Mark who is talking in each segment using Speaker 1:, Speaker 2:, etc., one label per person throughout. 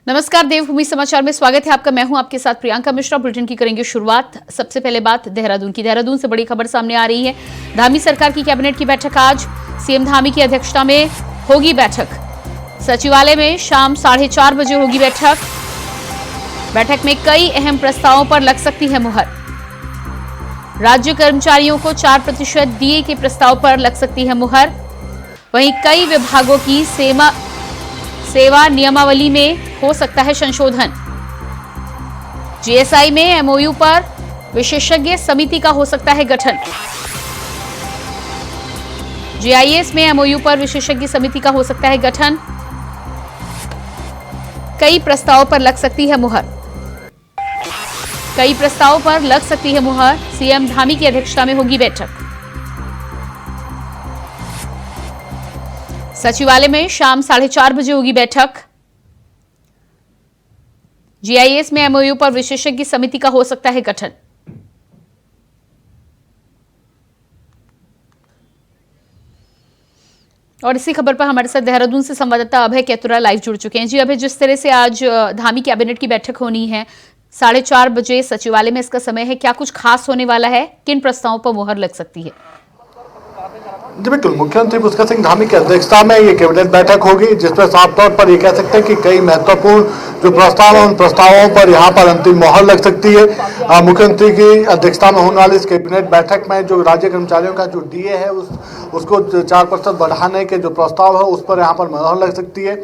Speaker 1: नमस्कार, देवभूमि समाचार में स्वागत है आपका। मैं हूं आपके साथ प्रियंका मिश्रा। बुलेटिन की करेंगे शुरुआत। सबसे पहले बात देहरादून की। देहरादून से बड़ी खबर सामने आ रही है। धामी सरकार की कैबिनेट की बैठक आज सीएम धामी की अध्यक्षता में होगी बैठक। सचिवालय में शाम 4:30 बजे होगी बैठक। बैठक में कई अहम प्रस्तावों पर लग सकती है मुहर। राज्य कर्मचारियों को 4% डीए के प्रस्ताव पर लग सकती है मुहर। वहीं कई विभागों की सेवा नियमावली में हो सकता है संशोधन। जीएसआई में एमओयू पर विशेषज्ञ समिति का हो सकता है गठन। जीआईएस में एमओयू पर विशेषज्ञ समिति का हो सकता है गठन। कई प्रस्तावों पर लग सकती है मुहर। कई प्रस्तावों पर लग सकती है मुहर। सीएम धामी की अध्यक्षता में होगी बैठक। सचिवालय में शाम 4:30 बजे होगी बैठक। जीआईएस में एमओयू पर विशेषज्ञ समिति का हो सकता है गठन। और इसी खबर पर हमारे साथ देहरादून से संवाददाता अभय कैतुरा लाइव जुड़ चुके हैं। जी अभय, जिस तरह से आज धामी कैबिनेट की बैठक होनी है, 4:30 बजे सचिवालय में इसका समय है, क्या कुछ खास होने वाला है? किन प्रस्तावों पर मुहर लग सकती है?
Speaker 2: जी बिल्कुल, मुख्यमंत्री पुष्कर सिंह धामी की अध्यक्षता में ये कैबिनेट बैठक होगी, जिसमें साफ तौर पर ये कह सकते हैं कि कई महत्वपूर्ण जो प्रस्ताव है उन प्रस्तावों पर यहाँ पर अंतिम मोहर लग सकती है। मुख्यमंत्री की अध्यक्षता में होने वाली इस कैबिनेट बैठक में जो राज्य कर्मचारियों का जो डीए है उसको 4% बढ़ाने के जो प्रस्ताव है उस पर यहाँ पर मोहर लग सकती है।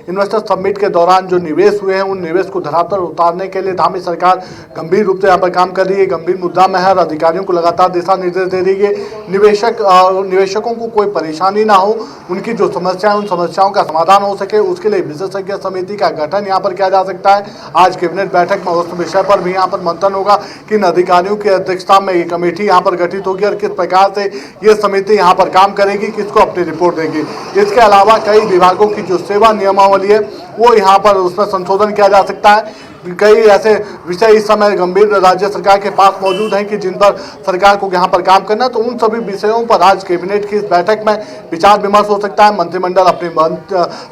Speaker 2: इन्वेस्टर समिट के दौरान जो निवेश हुए हैं उन निवेश को धरातल उतारने के लिए धामी सरकार गंभीर रूप से यहाँ पर काम कर रही है, गंभीर मुद्दा में है और अधिकारियों को लगातार दिशा निर्देश दे रही है। निवेशकों को कोई परेशानी ना हो, उनकी जो समस्याएं उन समस्याओं का समाधान हो सके, उसके लिए विशेषज्ञ समिति का गठन यहाँ पर किया जा सकता है। आज कैबिनेट बैठक में उस विषय पर भी यहाँ पर मंथन होगा कि इन अधिकारियों की अध्यक्षता में ये कमेटी यहाँ पर गठित होगी और किस प्रकार से ये समिति यहाँ पर काम करेगी, किसको अपनी रिपोर्ट देगी। इसके अलावा कई विभागों की जो सेवा नियमावली है वो यहाँ पर उसमें संशोधन किया जा सकता है। कई ऐसे विषय इस समय गंभीर राज्य सरकार के पास मौजूद हैं कि जिन पर सरकार को यहाँ पर काम करना है, तो उन सभी विषयों पर आज कैबिनेट की इस बैठक में विचार विमर्श हो सकता है। मंत्रिमंडल अपनी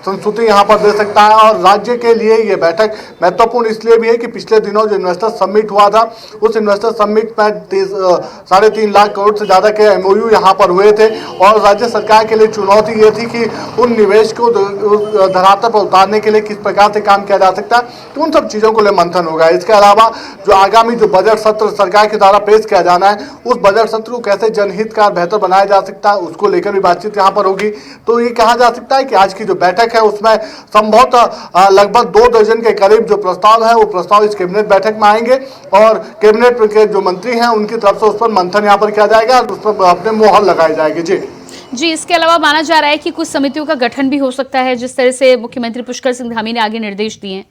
Speaker 2: संस्तुति यहाँ पर दे सकता है और राज्य के लिए ये बैठक महत्वपूर्ण इसलिए भी है कि पिछले दिनों जो इन्वेस्टर समिट हुआ था उस इन्वेस्टर समिट में 3.5 लाख करोड़ से ज़्यादा के एमओयू यहाँ पर हुए थे और राज्य सरकार के लिए चुनौती ये थी कि उन निवेश को धरातल पर उतारने के लिए किस प्रकार से काम किया जा सकता है, तो उन सब चीज़ों मंथन होगा। इसके अलावा जो आगामी जो बजट सत्र सरकार के द्वारा पेश किया जाना है उस बजट सत्र को कैसे जनहित का बेहतर बनाया जा सकता है उसको लेकर भी बातचीत यहाँ पर होगी। तो ये कहा जा सकता है कि आज की जो बैठक है उसमें संभवतः लगभग 2 दर्जन के करीब जो प्रस्ताव है वो प्रस्ताव इस कैबिनेट बैठक में आएंगे और कैबिनेट के जो मंत्री हैं उनकी तरफ से उस पर मंथन यहाँ पर किया जाएगा और उस पर अपने मोहर लगाई जाएगी।
Speaker 1: जी, इसके अलावा माना जा रहा है कि कुछ समितियों का गठन भी हो सकता है, जिस तरह से मुख्यमंत्री पुष्कर सिंह धामी ने आगे निर्देश दिए हैं।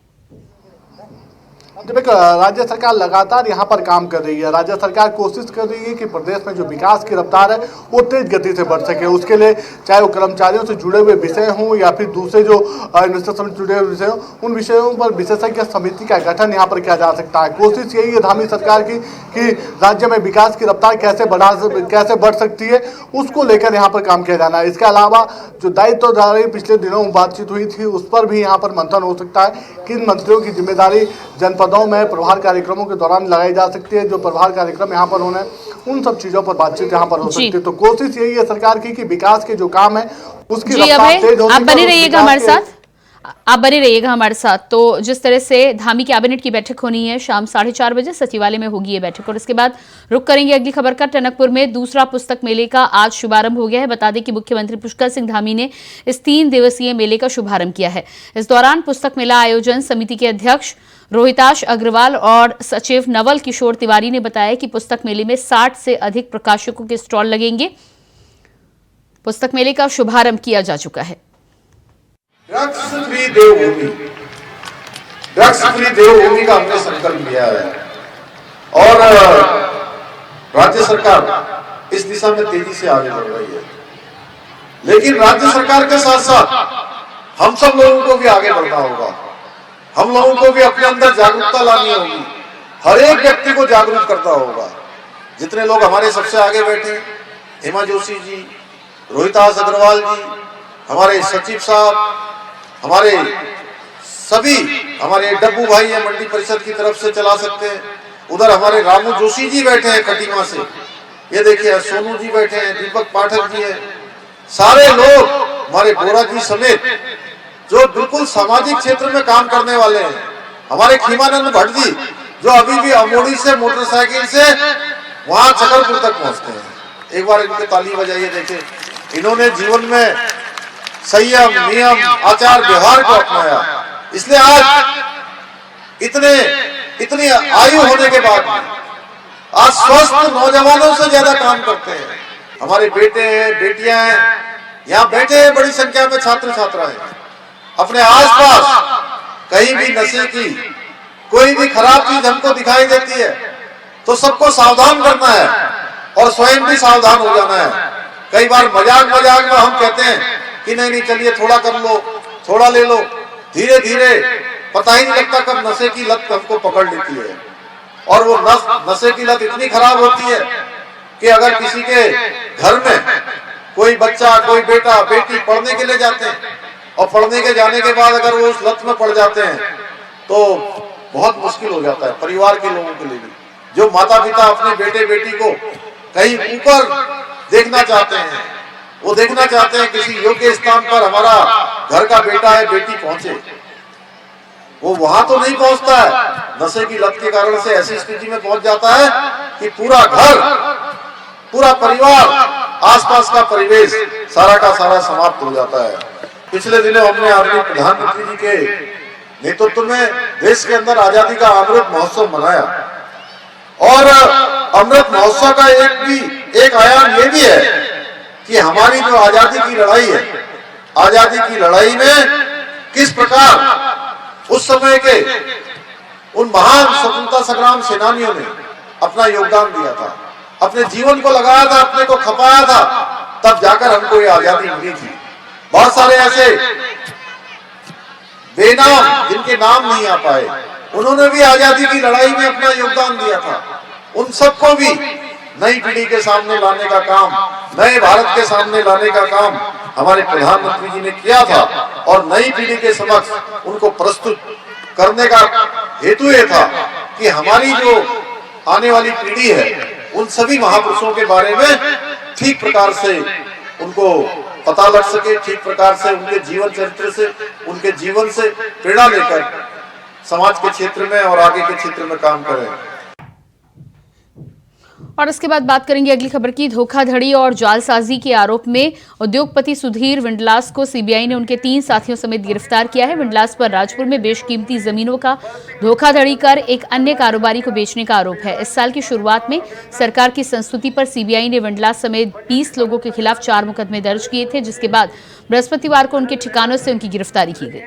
Speaker 2: राज्य सरकार लगातार यहाँ पर काम कर रही है। राज्य सरकार कोशिश कर रही है कि प्रदेश में जो विकास की रफ्तार है वो तेज गति से बढ़ सके। उसके लिए चाहे वो कर्मचारियों से जुड़े हुए विषय हों या फिर दूसरे जो इन्वेस्टर समिति जुड़े हुए विषय हों, उन विषयों पर विशेषज्ञ समिति का गठन यहाँ पर किया जा सकता है। कोशिश यही है धामी सरकार की कि राज्य में विकास की रफ्तार कैसे बढ़ सकती है उसको लेकर यहाँ पर काम किया जाना है। इसके अलावा जो दायित्वधारी पिछले दिनों बातचीत हुई थी उस पर भी यहाँ पर मंथन हो सकता है। किन मंत्रियों की जिम्मेदारी जनपदों में प्रभार कार्यक्रमों के दौरान लगाई जा सकती है, जो प्रभार कार्यक्रम यहाँ पर होने उन सब चीजों पर बातचीत यहाँ पर हो सकती है। तो कोशिश यही है सरकार की कि विकास के जो काम है उसकी रफ्तार तेज हो।
Speaker 1: आप बने रहिएगा हमारे साथ, आप बने रहिएगा हमारे साथ। तो जिस तरह से धामी कैबिनेट की बैठक होनी है, शाम 4:30 बजे सचिवालय में होगी ये बैठक। और इसके बाद रुक करेंगे अगली खबर का। टनकपुर में दूसरा पुस्तक मेले का आज शुभारंभ हो गया है। बता दें कि मुख्यमंत्री पुष्कर सिंह धामी ने इस 3 दिवसीय मेले का शुभारंभ किया है। इस दौरान पुस्तक मेला आयोजन समिति के अध्यक्ष रोहिताश अग्रवाल और सचिव नवल किशोर तिवारी ने बताया कि पुस्तक मेले में 60 से अधिक प्रकाशकों के स्टॉल लगेंगे। पुस्तक मेले का शुभारंभ किया जा चुका है।
Speaker 3: ड्रग्स फ्री देवभूमि, ड्रग्स फ्री देवभूमि का हमने संकल्प लिया है और राज्य सरकार इस दिशा में तेजी से आगे बढ़ रही है। लेकिन राज्य सरकार के साथ साथ हम सब लोगों को भी आगे बढ़ना होगा। हम लोगों को भी अपने अंदर जागरूकता लानी होगी। हर एक व्यक्ति को जागरूक करता होगा। जितने लोग हमारे सबसे आगे बैठे, हेमा जोशी जी, रोहितास अग्रवाल जी, हमारे सचिव साहब, हमारे सभी हमारे डब्बू भाई है मंडी परिषद की तरफ से चला सकते हैं। उधर हमारे रामू जोशी जी बैठे हैं खटीमा से, ये देखिए सोनू जी बैठे हैं, दीपक पाठक जी हैं, सारे लोग हमारे बोरा जी समेत जो बिल्कुल सामाजिक क्षेत्र में काम करने वाले हैं। हमारे खीमानंद भट्ट जी जो अभी भी अमोड़ी से मोटरसाइकिल से वहां चकरपुर तक पहुंचते हैं, एक बार इनके ताली बजाइए। देखिए इन्होंने जीवन में संयम, नियम, आचार व्यवहार को अपनाया, इसलिए आज इतनी आयु होने के बाद आज स्वस्थ नौजवानों से ज्यादा काम करते हैं। हमारे बेटे हैं, बेटियां हैं, यहाँ बैठे हैं बड़ी संख्या में छात्र छात्राएं। अपने आसपास कहीं भी नशे की कोई भी खराब चीज हमको दिखाई देती है तो सबको सावधान करना है और स्वयं भी सावधान हो जाना है। कई बार मजाक में हम कहते हैं कि नहीं चलिए थोड़ा कर लो, थोड़ा ले लो, धीरे धीरे पता ही नहीं लगता कब नशे की लत हमको पकड़ लेती है। और वो नशे की लत इतनी खराब होती है कि अगर किसी के घर में कोई बच्चा, कोई बेटा बेटी पढ़ने के लिए जाते हैं और पढ़ने के जाने के बाद अगर वो उस लत में पड़ जाते हैं तो बहुत मुश्किल हो जाता है परिवार के लोगों के लिए भी। जो माता पिता अपने बेटे बेटी को कहीं ऊपर देखना चाहते हैं, वो देखना चाहते हैं किसी योग्य स्थान पर हमारा घर का बेटा है बेटी पहुंचे, वो वहां तो नहीं पहुंचता है। नशे की लत के कारण से ऐसी स्थिति में पहुंच जाता है कि पूरा घर, पूरा परिवार, आसपास का परिवेश सारा का सारा समाप्त हो जाता है। पिछले दिनों हमने आदरणीय प्रधानमंत्री जी के नेतृत्व में देश के अंदर आजादी का अमृत महोत्सव मनाया और अमृत महोत्सव का एक आयाम ये भी है कि हमारी जो आजादी की लड़ाई है, आजादी की लड़ाई में किस प्रकार उस समय के उन महान स्वतंत्रता संग्राम सेनानियों ने अपना योगदान दिया था, अपने जीवन को लगाया था, अपने को खपाया था, तब जाकर हमको ये आजादी मिली थी। बहुत सारे ऐसे बेनाम जिनके नाम नहीं आ पाए, उन्होंने भी आजादी की लड़ाई में अपना योगदान दिया था। उन सबको भी नई पीढ़ी के सामने लाने का काम, नए भारत के सामने लाने का काम हमारे प्रधानमंत्री जी ने किया था और नई पीढ़ी के समक्ष उनको प्रस्तुत करने का हेतु ये था कि हमारी जो आने वाली पीढ़ी है उन सभी महापुरुषों के बारे में ठीक प्रकार से उनको पता लग सके, ठीक प्रकार से उनके जीवन चरित्र से, उनके जीवन से प्रेरणा लेकर समाज के क्षेत्र में और आगे के क्षेत्र में काम करें।
Speaker 1: और इसके बाद बात करेंगे अगली खबर की। धोखाधड़ी और जालसाजी के आरोप में उद्योगपति सुधीर विंडलास को सीबीआई ने उनके 3 साथियों समेत गिरफ्तार किया है। विंडलास पर राजपुर में बेशकीमती जमीनों का धोखाधड़ी कर एक अन्य कारोबारी को बेचने का आरोप है। इस साल की शुरुआत में सरकार की संस्तुति पर सीबीआई ने विंडलास समेत 20 लोगों के खिलाफ 4 मुकदमे दर्ज किए थे, जिसके बाद बृहस्पतिवार को उनके ठिकानों से उनकी गिरफ्तारी की गई।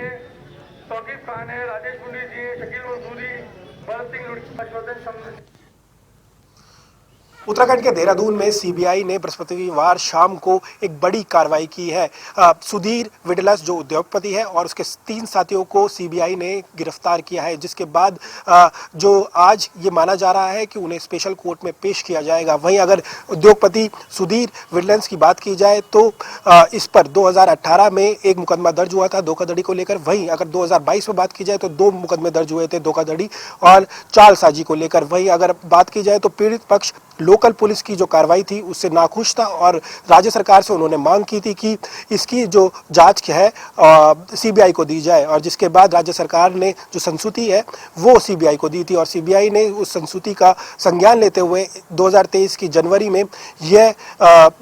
Speaker 4: उत्तराखंड के देहरादून में सीबीआई ने बृहस्पतिवार शाम को एक बड़ी कार्रवाई की है। सुधीर विडलस जो उद्योगपति है और उसके 3 साथियों को सीबीआई ने गिरफ्तार किया है, जिसके बाद जो आज ये माना जा रहा है कि उन्हें स्पेशल कोर्ट में पेश किया जाएगा। वहीं अगर उद्योगपति सुधीर विडलस की बात की जाए तो इस पर 2018 में एक मुकदमा दर्ज हुआ था धोखाधड़ी को लेकर। वहीं अगर 2022 में बात की जाए तो 2 मुकदमे दर्ज हुए थे धोखाधड़ी और चालसाजी को लेकर। वहीं अगर बात की जाए तो पीड़ित पक्ष लोकल पुलिस की जो कार्रवाई थी उससे नाखुश था और राज्य सरकार से उन्होंने मांग की थी कि इसकी जो जांच है सीबीआई को दी जाए, और जिसके बाद राज्य सरकार ने जो संस्तुति है वो सीबीआई को दी थी और सीबीआई ने उस संस्तुति का संज्ञान लेते हुए 2023 की जनवरी में यह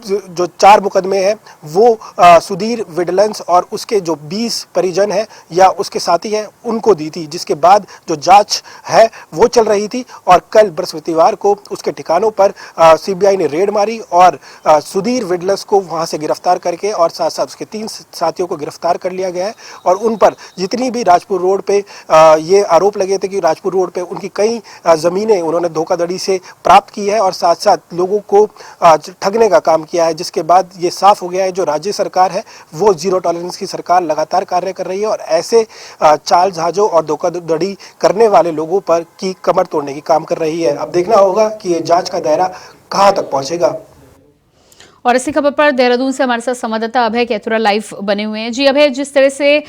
Speaker 4: जो 4 मुकदमे हैं वो सुधीर विडलस और उसके जो 20 परिजन हैं या उसके साथी हैं उनको दी थी, जिसके बाद जो जांच है वो चल रही थी। और कल बृहस्पतिवार को उसके ठिकानों पर सीबीआई ने रेड मारी और सुधीर विडलस को वहां से गिरफ्तार करके और साथ साथ उसके 3 साथियों को गिरफ्तार कर लिया गया है। और उन पर जितनी भी राजपुर रोड पे ये आरोप लगे थे कि राजपुर रोड पे उनकी कई जमीनें उन्होंने धोखाधड़ी से प्राप्त की है और साथ साथ लोगों को ठगने का काम किया है, जिसके बाद ये साफ हो गया है जो राज्य सरकार है वो जीरो टॉलरेंस की सरकार लगातार कार्य कर रही है और ऐसे चाल जहाजों और धोखाधड़ी करने वाले लोगों पर की कमर तोड़ने की काम कर रही है। अब देखना होगा कि ये जांच का दायरा कहां तक पहुंचेगा।
Speaker 1: और इसी खबर पर देहरादून से हमारे साथ संवाददाता अभय कैथुरा लाइव बने हुए हैं। जी अभय, जिस तरह से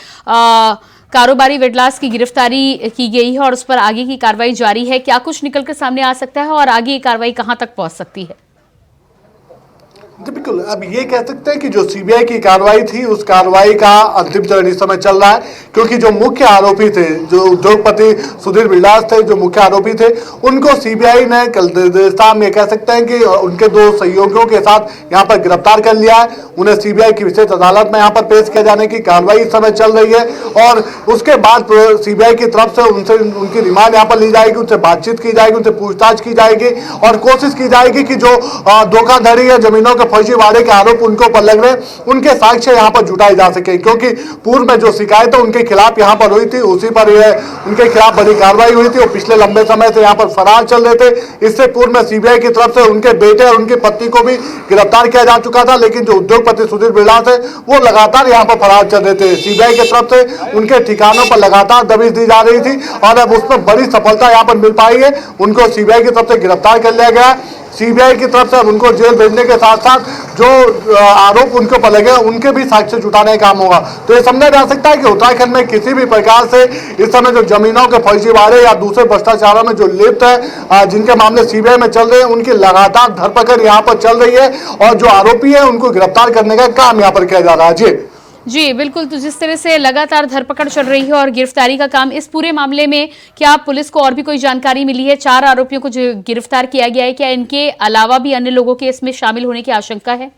Speaker 1: कारोबारी विडलास की गिरफ्तारी की गई है और उस पर आगे की कार्रवाई जारी है। क्या कुछ निकलकर सामने आ सकता है और आगे ये कार्रवाई कहां तक पहुंच सकती है?
Speaker 2: जी बिल्कुल, अब ये कह सकते हैं कि जो सीबीआई की कार्रवाई थी उस कार्रवाई का अंतिम चरण इस समय चल रहा है, क्योंकि जो मुख्य आरोपी थे, जो उद्योगपति सुधीर विलास थे, जो मुख्य आरोपी थे, उनको सीबीआई ने कल देर शाम ये कह सकते हैं कि उनके 2 सहयोगियों के साथ यहाँ पर गिरफ्तार कर लिया है। उन्हें सीबीआई की विशेष अदालत में यहाँ पर पेश किया जाने की कार्रवाई इस समय चल रही है और उसके बाद सीबीआई की तरफ से उनसे उनकी रिमांड यहाँ पर ली जाएगी, उनसे बातचीत की जाएगी, उनसे पूछताछ की जाएगी और कोशिश की जाएगी कि जो धोखाधड़ी या जमीनों के फर्जीवाड़े के आरोप उनके ऊपर लग रहे उनके साक्ष्य यहाँ पर जुटाए जा सके, क्योंकि पूर्व में जो शिकायतें उनके खिलाफ यहाँ पर हुई थी उसी पर उनके खिलाफ बड़ी कार्रवाई हुई थी। वो पिछले लंबे समय से यहाँ पर फरार चल रहे थे। इससे पूर्व में सीबीआई की तरफ से उनके बेटे और उनकी पत्नी को भी गिरफ्तार किया जा चुका था, लेकिन जो उद्योगपति सुधीर विलास है वो लगातार यहाँ पर फरार चल रहे थे। सीबीआई की तरफ से उनके ठिकानों पर लगातार दबिश दी जा रही थी और अब उसमें बड़ी सफलता यहाँ पर मिल पाई है। उनको सीबीआई की तरफ से गिरफ्तार कर लिया गया। सीबीआई की तरफ से अब उनको जेल भेजने के साथ साथ जो आरोप उनके ऊपर लगे उनके भी साक्ष्य जुटाने का काम होगा। तो ये समझा जा सकता है कि उत्तराखंड में किसी भी प्रकार से इस समय जो जमीनों के फर्जीवाड़े या दूसरे भ्रष्टाचारों में जो लिप्त है, जिनके मामले सीबीआई में चल रहे हैं, उनकी लगातार धरपकड़ यहाँ पर चल रही है और जो आरोपी है उनको गिरफ्तार करने का काम यहाँ पर किया जा रहा है।
Speaker 1: जी बिल्कुल, तो जिस तरह से लगातार धरपकड़ चल रही है और गिरफ्तारी का काम, इस पूरे मामले में क्या पुलिस को और भी कोई जानकारी मिली है? 4 आरोपियों को जो गिरफ्तार किया गया है, क्या इनके अलावा भी अन्य लोगों के इसमें शामिल होने की आशंका है?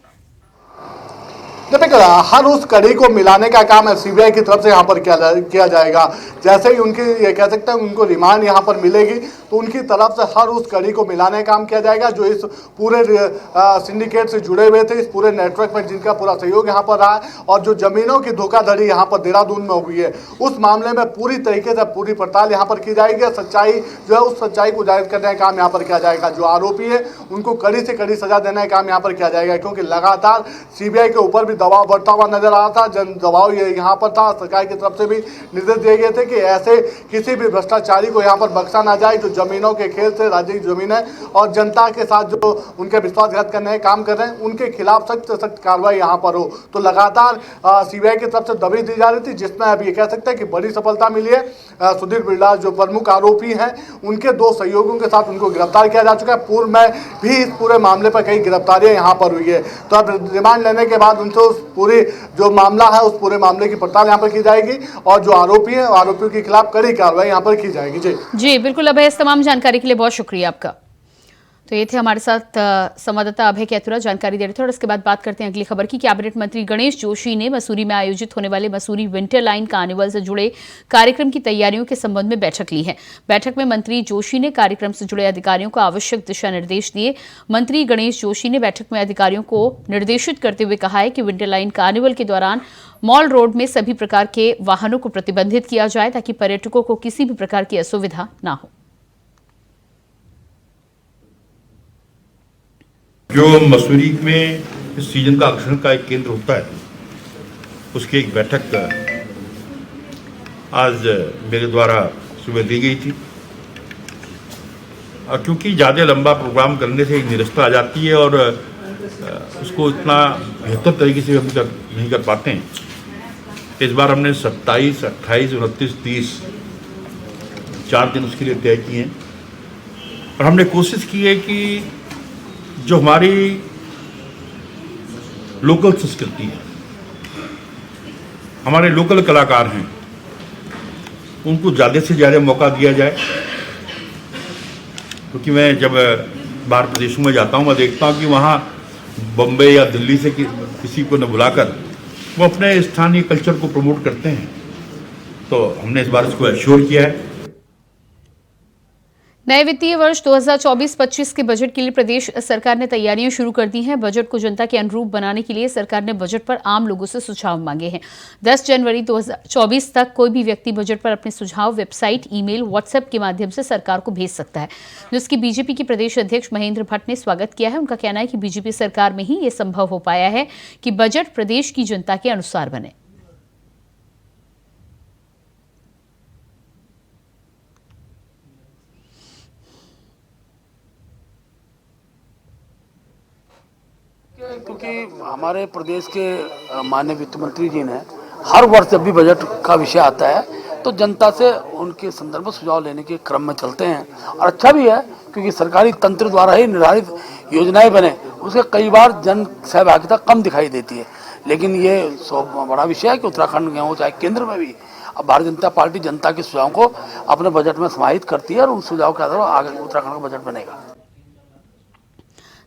Speaker 2: हर उस कड़ी को मिलाने का काम सीबीआई की तरफ से यहाँ पर किया जाएगा। जैसे ही उनकी ये कह सकते हैं उनको रिमांड यहाँ पर मिलेगी तो उनकी तरफ से हर उस कड़ी को मिलाने का काम किया जाएगा जो इस पूरे सिंडिकेट से जुड़े हुए थे, इस पूरे नेटवर्क में जिनका पूरा सहयोग यहाँ पर रहा है और जो जमीनों की धोखाधड़ी यहाँ पर देहरादून में हुई है उस मामले में पूरी तरीके से पूरी पड़ताल यहाँ पर की जाएगी। सच्चाई जो है उस सच्चाई को जाहिर करने का काम यहाँ पर किया जाएगा। जो आरोपी है उनको कड़ी से कड़ी सजा देने का काम यहाँ पर किया जाएगा, क्योंकि लगातार सीबीआई के ऊपर भी दबाव बढ़ता हुआ नजर आ रहा था। जन दबाव ये यहाँ पर था, सरकार की तरफ से भी निर्देश दिए गए थे कि ऐसे किसी भी भ्रष्टाचारी को यहाँ पर बख्शा ना जाए जो जमीनों के खेल से राज्य की जमीन है और जनता के साथ जो उनके विश्वासघात करने का काम कर रहे हैं उनके खिलाफ सख्त से सख्त कार्रवाई यहाँ पर हो। तो लगातार सीबीआई की तरफ से दबिश दी जा रही थी, जिसमें अब ये कह सकते हैं कि बड़ी सफलता मिली है। सुधीर विलास जो प्रमुख आरोपी हैं उनके 2 सहयोगियों के साथ उनको गिरफ्तार किया जा चुका है। पूर्व में भी इस पूरे मामले पर कई गिरफ्तारियां यहाँ पर हुई है। तो अब रिमांड लेने के बाद उनसे उस पूरी जो मामला है उस पूरे मामले की पड़ताल यहाँ पर की जाएगी और जो आरोपी है आरोपियों के खिलाफ कड़ी कार्रवाई यहाँ पर की जाएगी। जी
Speaker 1: बिल्कुल अभय, इस तमाम जानकारी के लिए बहुत शुक्रिया आपका। तो ये थे हमारे साथ संवाददाता अभय कैथुरा जानकारी दे रहे थे। और इसके बाद बात करते हैं अगली खबर की। कैबिनेट मंत्री गणेश जोशी ने मसूरी में आयोजित होने वाले मसूरी विंटर लाइन कार्निवल से जुड़े कार्यक्रम की तैयारियों के संबंध में बैठक ली है। बैठक में मंत्री जोशी ने कार्यक्रम से जुड़े अधिकारियों को आवश्यक दिशा निर्देश दिए। मंत्री गणेश जोशी ने बैठक में अधिकारियों को निर्देशित करते हुए कहा है कि विंटर लाइन कार्निवल के दौरान मॉल रोड में सभी प्रकार के वाहनों को प्रतिबंधित किया जाए ताकि पर्यटकों को किसी भी प्रकार की असुविधा न हो।
Speaker 5: जो मसूरी में इस सीजन का आकर्षण का एक केंद्र होता है उसकी एक बैठक आज मेरे द्वारा सुबह दी गई थी। और क्योंकि ज़्यादा लंबा प्रोग्राम करने से एक निरस्ता आ जाती है और उसको इतना बेहतर तरीके से हम नहीं कर पाते हैं। इस बार हमने 27, 28, 29, 30 4 दिन उसके लिए तय किए हैं और हमने कोशिश की है कि जो हमारी लोकल संस्कृति है, हमारे लोकल कलाकार हैं, उनको ज़्यादा से ज़्यादा मौका दिया जाए। क्योंकि मैं जब बाहर प्रदेशों में जाता हूँ मैं देखता हूँ कि वहाँ बम्बई या दिल्ली से किसी को न बुलाकर वो अपने स्थानीय कल्चर को प्रमोट करते हैं। तो हमने इस बार इसको एश्योर किया है।
Speaker 1: नए वित्तीय वर्ष 2024-25 के बजट के लिए प्रदेश सरकार ने तैयारियां शुरू कर दी हैं। बजट को जनता के अनुरूप बनाने के लिए सरकार ने बजट पर आम लोगों से सुझाव मांगे हैं। 10 जनवरी 2024 तक कोई भी व्यक्ति बजट पर अपने सुझाव वेबसाइट, ईमेल, व्हाट्सएप के माध्यम से सरकार को भेज सकता है, जिसकी बीजेपी के प्रदेश अध्यक्ष महेंद्र भट्ट ने स्वागत किया है। उनका कहना है कि बीजेपी सरकार में ही ये संभव हो पाया है कि बजट प्रदेश की जनता के अनुसार बने।
Speaker 6: क्योंकि हमारे प्रदेश के माननीय वित्त मंत्री जी ने हर वर्ष जब भी बजट का विषय आता है तो जनता से उनके संदर्भ में सुझाव लेने के क्रम में चलते हैं। और अच्छा भी है क्योंकि सरकारी तंत्र द्वारा ही निर्धारित योजनाएं बने, उसके कई बार जन सहभागिता कम दिखाई देती है। लेकिन ये बड़ा विषय है कि उत्तराखंड में हो चाहे केंद्र में भी, अब भारतीय जनता पार्टी जनता के सुझावों को अपने बजट में समाहित करती है और उन सुझाव के आधार पर आगे उत्तराखंड का बजट बनेगा।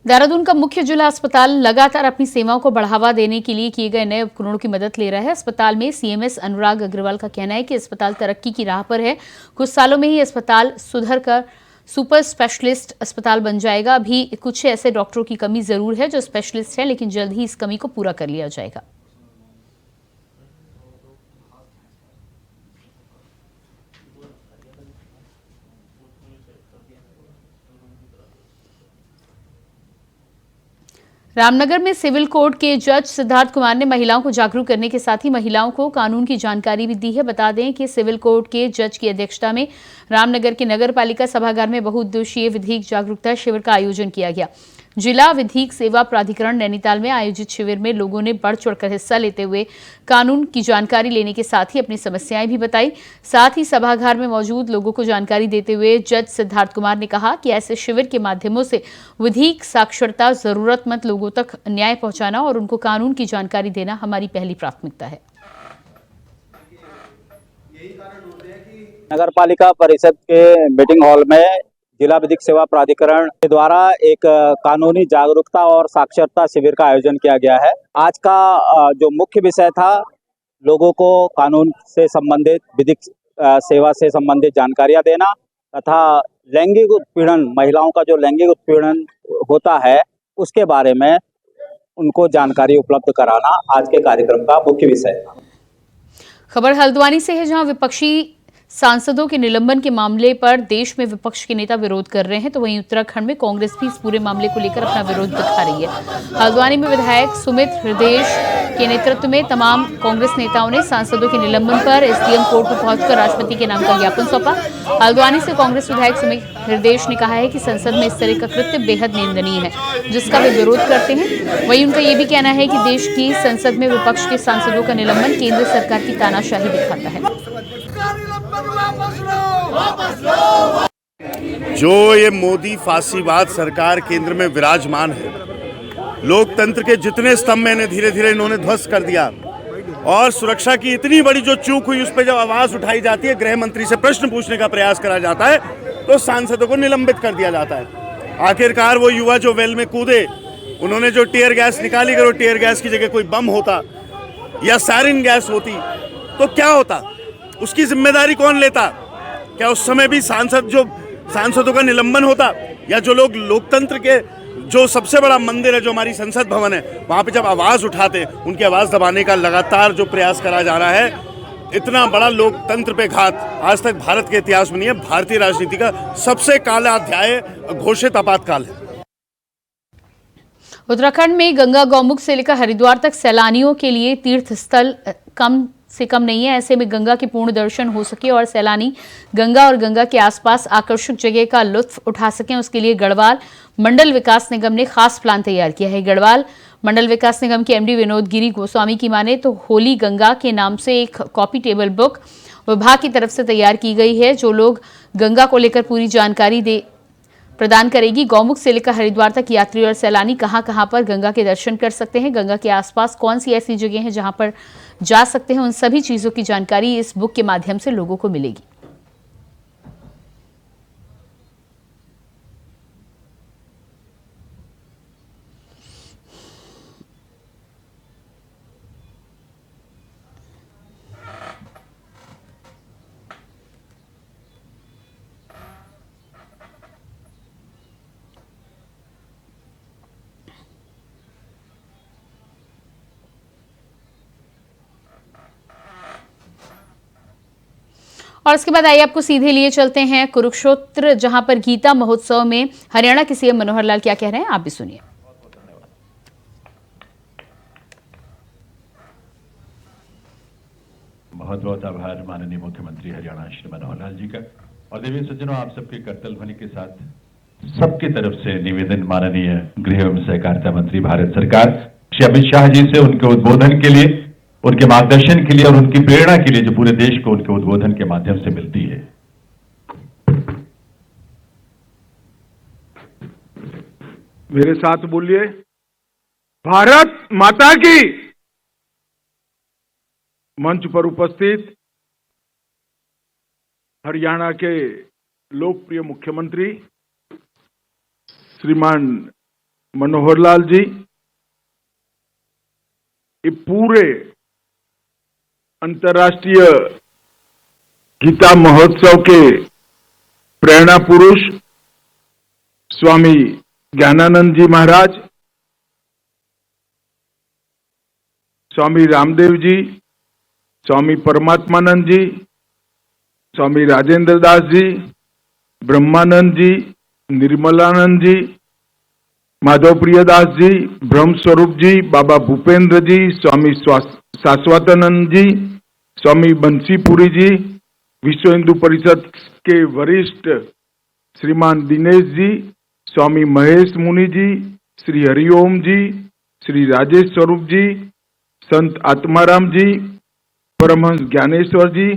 Speaker 1: देहरादून का मुख्य जिला अस्पताल लगातार अपनी सेवाओं को बढ़ावा देने के लिए किए गए नए उपकरणों की मदद ले रहा है। अस्पताल में सीएमएस अनुराग अग्रवाल का कहना है कि अस्पताल तरक्की की राह पर है। कुछ सालों में ही अस्पताल सुधर कर सुपर स्पेशलिस्ट अस्पताल बन जाएगा। अभी कुछ ऐसे डॉक्टरों की कमी जरूर है जो स्पेशलिस्ट है, लेकिन जल्द ही इस कमी को पूरा कर लिया जाएगा। रामनगर में सिविल कोर्ट के जज सिद्धार्थ कुमार ने महिलाओं को जागरूक करने के साथ ही महिलाओं को कानून की जानकारी भी दी है। बता दें कि सिविल कोर्ट के जज की अध्यक्षता में रामनगर के नगर पालिका सभागार में बहुउद्देशीय विधिक जागरूकता शिविर का आयोजन किया गया। जिला विधिक सेवा प्राधिकरण नैनीताल में आयोजित शिविर में लोगों ने बढ़ चढ़कर हिस्सा लेते हुए कानून की जानकारी लेने के साथ ही अपनी समस्याएं भी बताई। साथ ही सभागार में मौजूद लोगों को जानकारी देते हुए जज सिद्धार्थ कुमार ने कहा कि ऐसे शिविर के माध्यमों से विधिक साक्षरता, जरूरतमंद लोगों तक न्याय पहुंचाना और उनको कानून की जानकारी देना हमारी पहली प्राथमिकता है।
Speaker 7: नगर पालिका परिषद के मीटिंग हॉल में जिला विधिक सेवा प्राधिकरण के द्वारा एक कानूनी जागरूकता और साक्षरता शिविर का आयोजन किया गया है। आज का जो मुख्य विषय था, लोगों को कानून से संबंधित, विधिक सेवा से संबंधित जानकारियां देना तथा लैंगिक उत्पीड़न, महिलाओं का जो लैंगिक उत्पीड़न होता है उसके बारे में उनको जानकारी उपलब्ध कराना आज के कार्यक्रम का मुख्य विषय था।
Speaker 1: खबर हल्द्वानी से है, जहां विपक्षी सांसदों के निलंबन के मामले पर देश में विपक्ष के नेता विरोध कर रहे हैं, तो वहीं उत्तराखंड में कांग्रेस भी इस पूरे मामले को लेकर अपना विरोध दिखा रही है। हल्द्वानी में विधायक सुमित हृदय के नेतृत्व में तमाम कांग्रेस नेताओं ने सांसदों के निलंबन पर एसडीएम कोर्ट में पहुंचकर राष्ट्रपति के नाम का ज्ञापन सौंपा। हल्द्वानी से कांग्रेस विधायक सुमित हृदय ने कहा है कि संसद में इस तरह का कृत्य बेहद निंदनीय है, जिसका वे विरोध करते हैं। वहीं उनका ये भी कहना है कि देश की संसद में विपक्ष के सांसदों का निलंबन केंद्र सरकार की तानाशाही दिखाता है।
Speaker 8: जो ये मोदी फांसीवाद सरकार केंद्र में विराजमान है, लोकतंत्र के जितने स्तंभ में धीरे धीरे इन्होंने ध्वस्त कर दिया और सुरक्षा की इतनी बड़ी जो चूक हुई, उस पर जब आवाज उठाई जाती है, गृह मंत्री से प्रश्न पूछने का प्रयास करा जाता है, तो सांसदों को निलंबित कर दिया जाता है। आखिरकार वो युवा जो वेल में कूदे, उन्होंने जो टीयर गैस निकाली, अगर वो टीयर गैस की जगह कोई बम होता या सारिन गैस होती तो क्या होता? उसकी जिम्मेदारी कौन लेता? क्या उस समय भी सांसदों का निलंबन होता? या जो लोग लोकतंत्र के जो सबसे बड़ा मंदिर है, जो हमारी संसद भवन है, वहाँ पे जब आवाज़ उठाते, उनकी आवाज़ दबाने का लगातार जो प्रयास करा जा रहा है, इतना बड़ा लोकतंत्र पे घात आज तक भारत के इतिहास में नहीं है। भारतीय राजनीति का सबसे काला अध्याय घोषित आपातकाल है।
Speaker 1: उत्तराखंड में गंगा गौमुख से लेकर हरिद्वार तक सैलानियों के लिए तीर्थ स्थल कम से कम नहीं है। ऐसे में गंगा के पूर्ण दर्शन हो सके और सैलानी गंगा और गंगा के आसपास आकर्षक जगह का लुत्फ उठा सकें, उसके लिए गढ़वाल मंडल विकास निगम ने खास प्लान तैयार किया है। गढ़वाल मंडल विकास निगम के एमडी विनोद गिरी गोस्वामी की माने तो होली गंगा के नाम से एक कॉपी टेबल बुक विभाग की तरफ से तैयार की गई है, जो लोग गंगा को लेकर पूरी जानकारी प्रदान करेगी। गौमुख से लेकर हरिद्वार तक यात्री और सैलानी कहां पर गंगा के दर्शन कर सकते हैं, गंगा के आसपास कौन सी ऐसी जगह हैं जहां पर जा सकते हैं, उन सभी चीजों की जानकारी इस बुक के माध्यम से लोगों को मिलेगी। और इसके बाद आइए आपको सीधे लिए चलते हैं कुरुक्षेत्र, जहां पर गीता महोत्सव में हरियाणा के सीएम मनोहर लाल क्या कह रहे हैं, आप भी सुनिए।
Speaker 9: बहुत बहुत आभार माननीय मुख्यमंत्री हरियाणा श्री मनोहर लाल जी का। और देवी सज्जनों, आप सबके करतल ध्वनि के साथ सबकी तरफ से निवेदन माननीय गृह एवं सहकारिता मंत्री भारत सरकार श्री अमित शाह जी से उनके उद्बोधन के लिए उनके मार्गदर्शन के लिए और उनकी प्रेरणा के लिए जो पूरे देश को उनके उद्बोधन के माध्यम से मिलती है।
Speaker 10: मेरे साथ बोलिए, भारत माता की। मंच पर उपस्थित हरियाणा के लोकप्रिय मुख्यमंत्री श्रीमान मनोहर लाल जी, ये पूरे अंतर्राष्ट्रीय गीता महोत्सव के प्रेरणा पुरुष स्वामी ज्ञानानंद जी महाराज, स्वामी रामदेव जी, स्वामी परमात्मानंद जी, स्वामी राजेंद्र दास जी, ब्रह्मानंद जी, निर्मलानंद जी, माधव प्रियदास जी, ब्रह्म स्वरूप जी, बाबा भूपेंद्र जी, स्वामी शाश्वतानंद जी, स्वामी बंसीपुरी जी, विश्व हिंदू परिषद के वरिष्ठ श्रीमान दिनेश जी, स्वामी महेश मुनि जी, श्री हरिओम जी, श्री राजेश स्वरूप जी, संत आत्माराम जी, परमहंस ज्ञानेश्वर जी,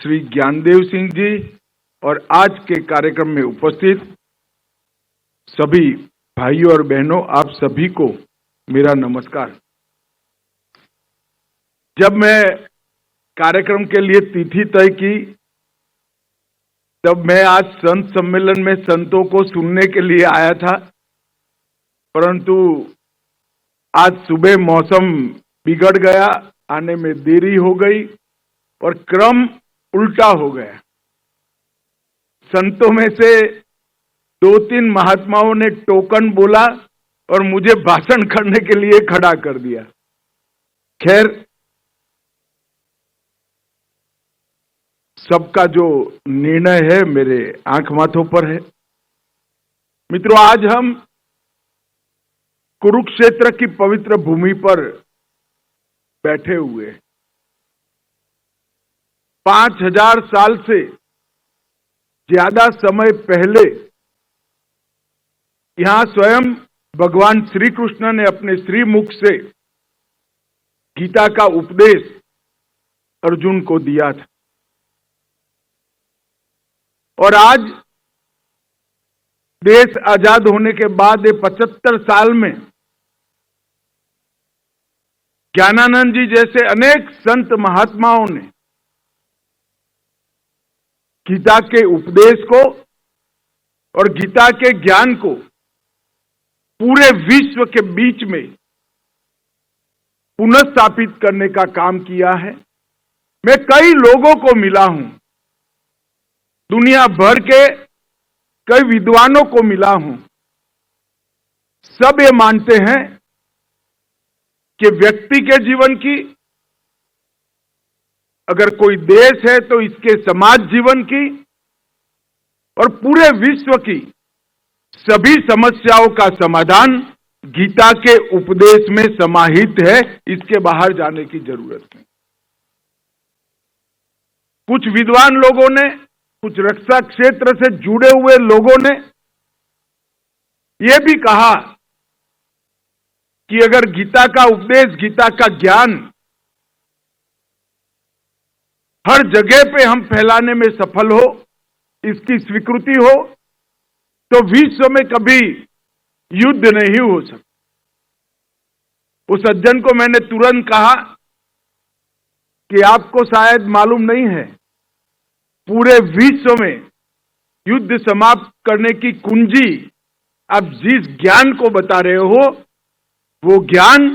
Speaker 10: श्री ज्ञानदेव सिंह जी और आज के कार्यक्रम में उपस्थित सभी भाइयों और बहनों, आप सभी को मेरा नमस्कार। जब मैं कार्यक्रम के लिए तिथि तय की, तब मैं आज संत सम्मेलन में संतों को सुनने के लिए आया था, परंतु आज सुबह मौसम बिगड़ गया, आने में देरी हो गई और क्रम उल्टा हो गया। संतों में से 2-3 महात्माओं ने टोकन बोला और मुझे भाषण करने के लिए खड़ा कर दिया। खैर, सबका जो निर्णय है मेरे आंख माथों पर है। मित्रों, आज हम कुरुक्षेत्र की पवित्र भूमि पर बैठे हुए 5000 साल से ज्यादा समय पहले यहां स्वयं भगवान श्री कृष्ण ने अपने श्रीमुख से गीता का उपदेश अर्जुन को दिया था। और आज देश आजाद होने के बाद 75 साल में ज्ञानानंद जी जैसे अनेक संत महात्माओं ने गीता के उपदेश को और गीता के ज्ञान को पूरे विश्व के बीच में पुनर्स्थापित करने का काम किया है। मैं कई लोगों को मिला हूं, दुनिया भर के कई विद्वानों को मिला हूं। सब ये मानते हैं कि व्यक्ति के जीवन की, अगर कोई देश है तो इसके समाज जीवन की और पूरे विश्व की सभी समस्याओं का समाधान गीता के उपदेश में समाहित है। इसके बाहर जाने की जरूरत नहीं। कुछ विद्वान लोगों ने, कुछ रक्षा क्षेत्र से जुड़े हुए लोगों ने यह भी कहा कि अगर गीता का उपदेश, गीता का ज्ञान हर जगह पे हम फैलाने में सफल हो, इसकी स्वीकृति हो, तो विश्व में कभी युद्ध नहीं हो सकता। उस सज्जन को मैंने तुरंत कहा कि आपको शायद मालूम नहीं है, पूरे विश्व में युद्ध समाप्त करने की कुंजी आप जिस ज्ञान को बता रहे हो, वो ज्ञान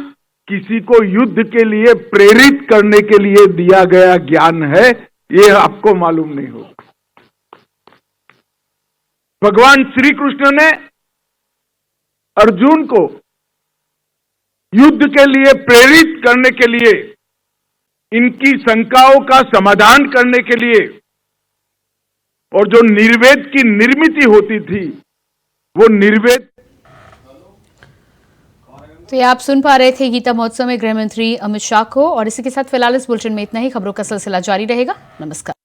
Speaker 10: किसी को युद्ध के लिए प्रेरित करने के लिए दिया गया ज्ञान है। ये आपको मालूम नहीं होगा। भगवान श्री कृष्ण ने अर्जुन को युद्ध के लिए प्रेरित करने के लिए, इनकी शंकाओं का समाधान करने के लिए, और जो निर्वेद की निर्मिति होती थी, वो निर्वेद।
Speaker 1: तो ये आप सुन पा रहे थे गीता महोत्सव में गृह मंत्री अमित शाह को। और इसी के साथ फिलहाल इस बुलेटिन में इतना ही। खबरों का सिलसिला जारी रहेगा। नमस्कार।